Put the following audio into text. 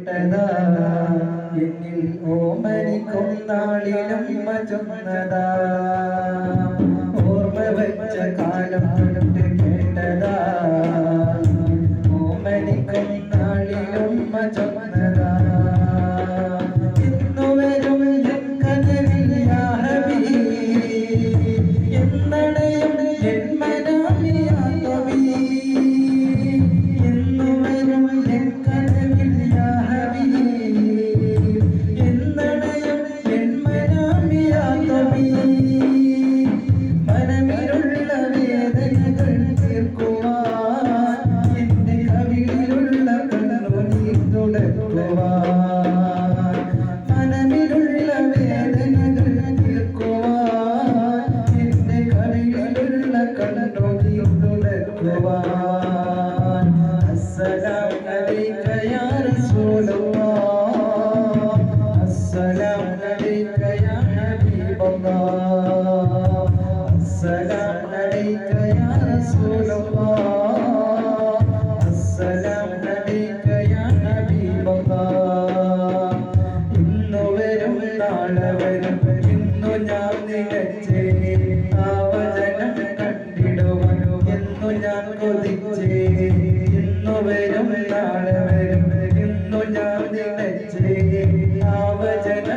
കേട്ടതാ എന്നിൽ ഓമനിക്കും നാളിലും ചൊന്നതാ ഓർമ്മ വെച്ച കാലം തൊട്ട് കേട്ടതാ ഓമനിക്കും നാളിലും ചൊന്നതാ ഇന്നുവരും കനവിൽ യാ ഹബീബ് എന്നടയും ജന്മനാമി യാ തബീബ് ഇന്നുവരും കനവിൽ യാ ഹബീബ് എന്നടയും ജന്മനാമി യാ തബീബ് മനമിലുള്ള വേദനകൾ തീർക്കുവാൻ എന്റെ കവിളിലുള്ള കണ്ണുനീർ തുടക്കുവാൻ മനമിലുള്ള വേദനകൾ തീർക്കുവാൻ എന്റെ കവിളിലുള്ള കണ്ണുനീർ തുടക്കുവാൻ അസ്സലാമു അലൈക യാ റസൂലല്ലാഹ് അസ്സലാമു അലൈക യാ ഹബീബല്ലാഹ് അസ്സലാമു അലൈക യാ റസൂലല്ലാഹ് അസ്സലാമു അലൈക യാ ഹബീബല്ലാഹ് ഇന്നു വരും നാളെ വരും ഇന്നു ഞാൻ നിലച്ചേ ആ വചനം കണ്ടിടുവാൻ എന്നു ഞാൻ കൊതിച്ചേ ഇന്നു വരും നാളെ വരും ഇന്നു ഞാൻ നിലച്ചേ ആ വചനം